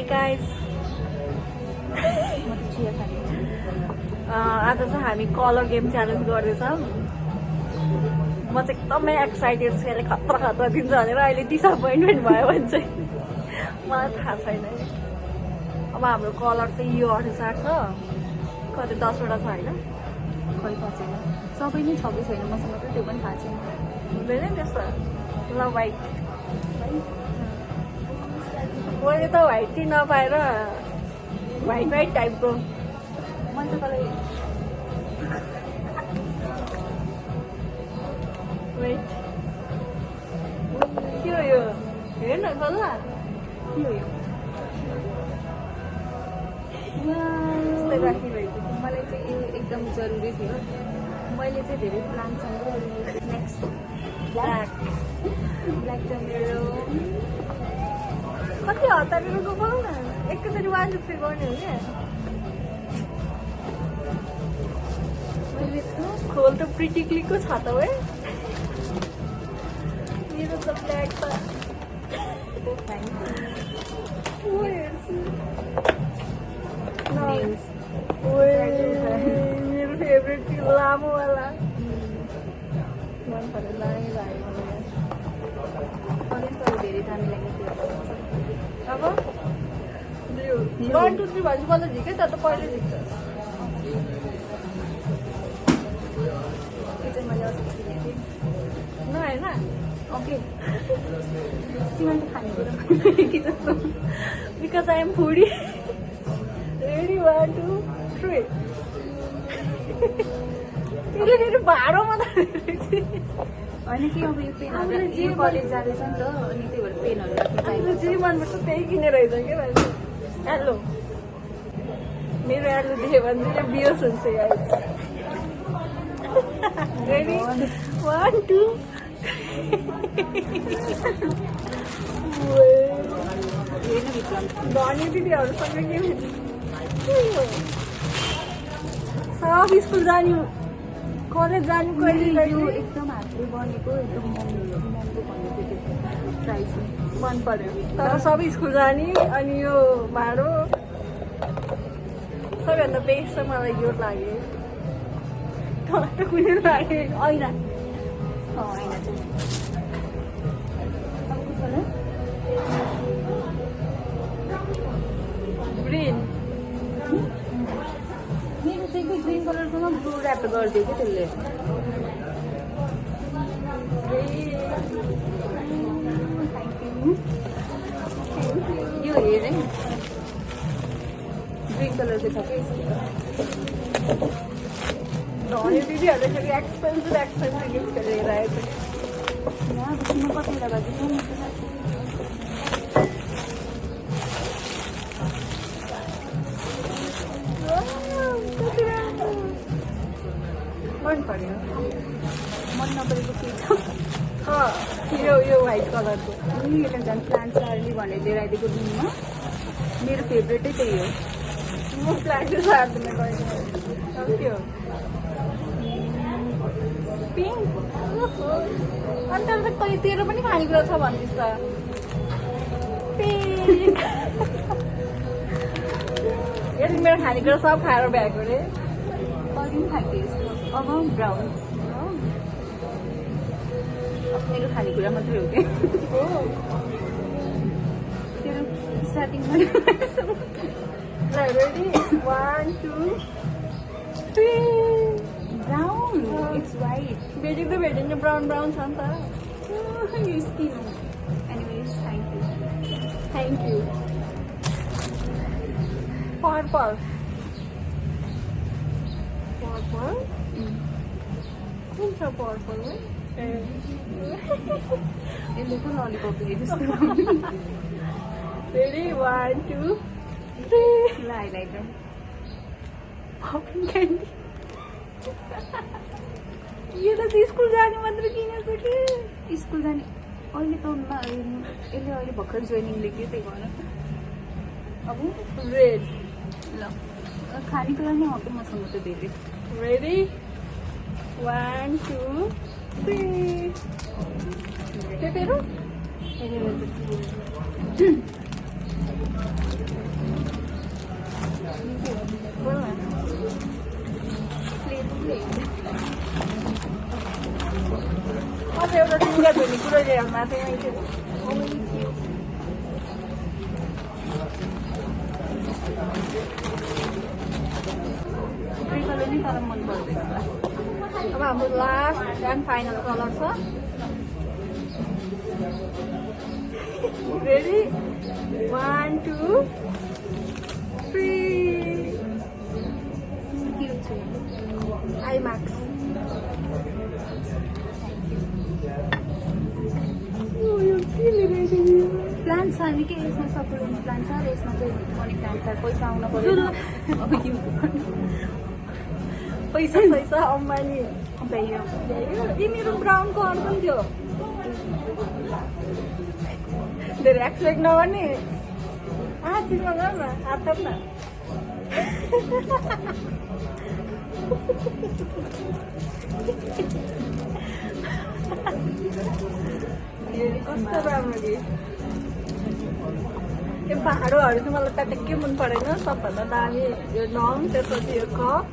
Hi guys. आज चाहिँ हामी कलर गेम च्यालेन्ज गर्दैछौँ। म चाहिँ एकदमै एक्साइटेड छु यसले खतरा खतरा दिन्छ भनेर। अहिले डिसअपोइन्टमेन्ट भयो भने चाहिँ मलाई थाहा छैन। अब हाम्रो कलर चाहिँ यो अनुसार छ, कति 10वटा छ होइन, खै थाहा छैन सबै नै छ कि छैन मसँग त त्यो पनि थाहा छैन। हुँदैन त्यस्तो। ल वाइट, मैले त व्हाइट टी नपाएर व्हाइट टाइपको मैले त तँलाई वेट के हो यो हेर न कल्ला के हो यो यस्तै राखिरहेको मलाई चाहिँ यो एकदम जरुरी थियो। मैले चाहिँ धेरै प्लान छ। नेक्स्ट ब्ल्याक ब्ल्याक त मेरो कति हतारेर गएको न एकैचोटि 1 2 3 गर्ने हो क्या। मैले खोल त प्रिटिक्लीको छ त है मेरो त ब्ल्याक त मेरो फेभरेट थियो लामोवाला मन पऱ्यो दामी लाग्यो कलेज त धेरै दामी लाग्यो त्यो। अब 1 2 3 भनेपछि मलाई झिकै त पहिले झिक्छ। त्यो चाहिँ मैले अस्ति किनेको थिएँ। न होइन ओके सिमेन्ट खानेकुरा कि जस्तो because I am foodie. Ready 1 2 3 त्यसले फेरि भाँडोमा त होइन कि अब यो पेनहरू यो कलेज जाँदैछ नि त अनि त्यही भएर पेनहरू राख्नु आफूले चाहिन्छ। जे मनपर्छ त्यही किनेर रहेछ क्या मान्छे। एलो मेरो एलो देख्यो भने चाहिँ बियोस हुन्छ गाइस। रेडी 1 2 हेर्न भित्र धनी दिदीहरूसँग के हो सब स्कुल जाने कलेज जाने कहिले यो एकदम हातले बनेको एकदम महँगो भन्ने थियो त्यो प्राइस मन पर्यो। तर सबै स्कुल जाने अनि यो भाँडो सबैभन्दा बेस्ट चाहिँ मलाई यो लाग्यो। त कुनै लाग्यो ऐना होइन चाहिँ ग्रिन मेरो चाहिँ कि ग्रिन कलरसँग ब्लू ऱ्याप गरिदियो कि त्यसले। यो हेर है ग्रिन कलरको छ कि धनी दिदीहरूले फेरि एक्सपेन्सिभ गिफ्ट गरेर आएको छ। यहाँ बस्नु कतिवटा बाजी छ मन पर्यो। मन नपरेको के छ यो व्हाइट कलरको यसले झन् प्लान्ट चार्ली भनेर लिएर आइदिएको दिनमा मेरो फेभरेटै त्यही हो। म प्लान्ट सार्दैन गएको के हो पिङ्क। अनि तर त कहिले तेरो पनि खानेकुरा छ भन्दैछ त पिङ्क। यदि मेरो खानेकुरा सब खाएर भ्याएको अरे अरू पनि खाएको यस्तो अब ब्राउन मेरो खानेकुरा मात्रै हो कि तेरो स्टार्टिङमा रेडी 1 2 3 ब्राउन इट्स वाइट भेटेको त भेटेन ब्राउन छ नि त यो स्किन हो। Anyways thank you. पर्पल कुन छ पर्पल यसले त ललिपप जस्तो रेडी 1 2 3 ल हाइलाइटर पपिङ क्यान्डी। यो त स्कुल जाने मात्र किनेछ कि स्कुल जाने अहिले त यसले अहिले भर्खर जोइनिङ लेख्यो त्यही भएर अब रेड ल खानेकुरा नै हो कि मसँग त धेरै। रेडी 1 2 3 त्यो तेरो बोल न अझ एउटा लुगा धुने कुरो ल्याउनु थिएँ ग्रे कलर नै तर मन पर्दैन अब हाम्रो लास्ट एन्ड फाइनल कलर छ रेडी 1 2 3 क्युट छ आइम्याक्स प्लान्ट छ हामी के यसमा सकुलेन्ट प्लान्ट छ र यसमा चाहिँ मनी प्लान्ट छ पैसा आउन पर्यो अब यो पैसा अम्बानी भ्याइयो यी मेरो ब्राउन कलर पनि थियो धेरै एक्सपेक्ट नगर्ने चिजमा गर न हात न कस्तो राम्रो कि यो भाँडोहरू चाहिँ मलाई ट्याक्कै मन परेन सबभन्दा दामी यो नङ त्यसपछि यो कप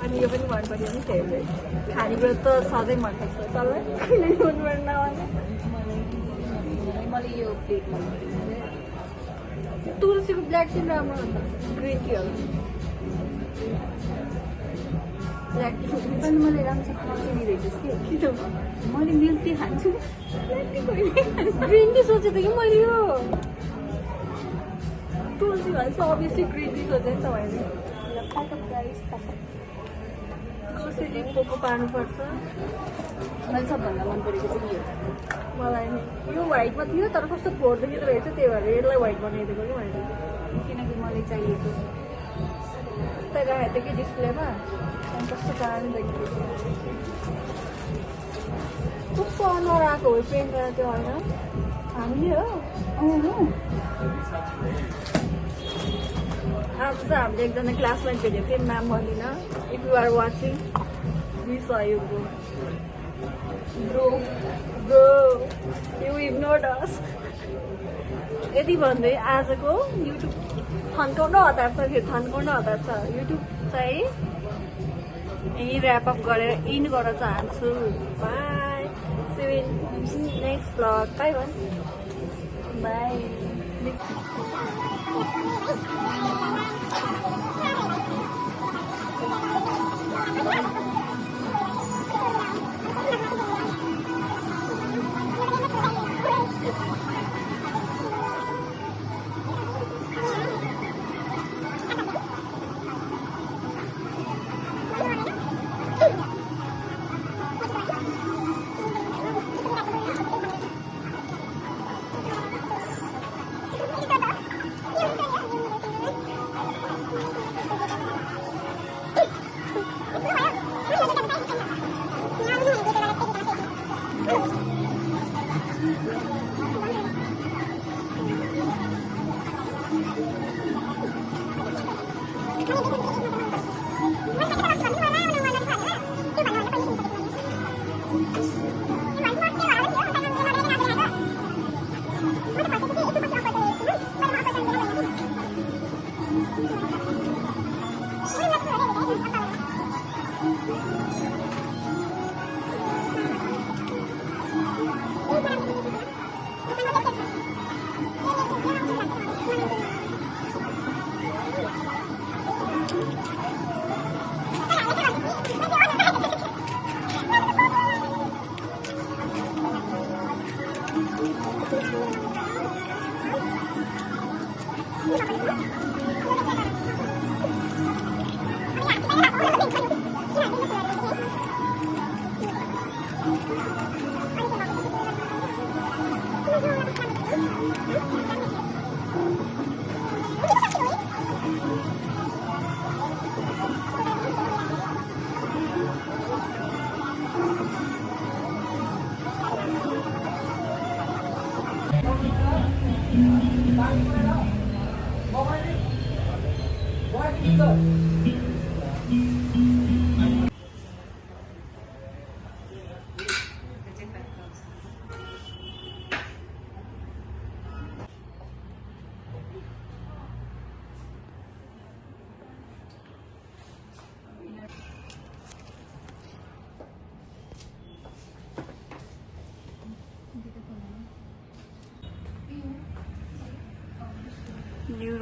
अनि यो पनि मन पऱ्यो नि फेभरेट खानेकुरा त सधैँ मनपर्छ तँलाई कहिले मन परेन भने मलाई यो प्लेट मन पऱ्यो तुलसीको ब्ल्याक टी राम्रो हुन्छ ग्रिन टी हो ब्ल्याक टी पनि मलाई राम्रो खाँच्चिने रहेछस् कि किन मैले मिल्क टी खान्छु ग्रिन टी सोचेको थिएँ कि मैले यो तुलसी भनेपछि अभियसली ग्रिन टी सोचेँ नि त मैले कसरी पोको पार्नुपर्छ मैले सबभन्दा मन परेको चाहिँ यो मलाई नि यो व्हाइटमा थियो तर कस्तो फोहोर देखिँदो रहेछ त्यही भएर यसलाई व्हाइट बनाइदिएको कि मैले किनकि मलाई चाहिएको त्यहाँ राखेको थियो कि डिस्प्लेमा अनि कस्तो दामी देखिएको कस्तो अनुहार आएको हो पेन्ट गरेर त्यो होइन हामीले हो आज चाहिँ हामीले एकजना क्लासमेट भेटेको थियौँ नाम भन्दिनँ if you are watching miss you bro bro you ignored us यति भन्दै आजको युट्युब थन्काउन हतार छ फेरि थन्काउन हतार छ युट्युब चाहिँ यहीँ ऱ्यापअप गरेर इन गर्न चाहन्छु bye see you in next vlog bye भन बाई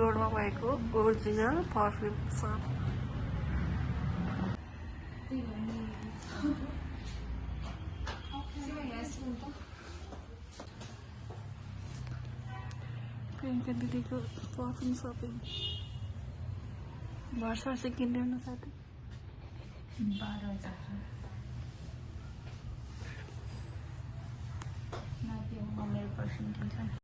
रोडमा भएको ओरिजिनल पर्फ्युम सप। प्रियङ्का दिदीको पर्फ्युम सपिङ भर्सा चाहिँ किन्दैन साथै 12,000 मेरो पर्फ्युम किन्छ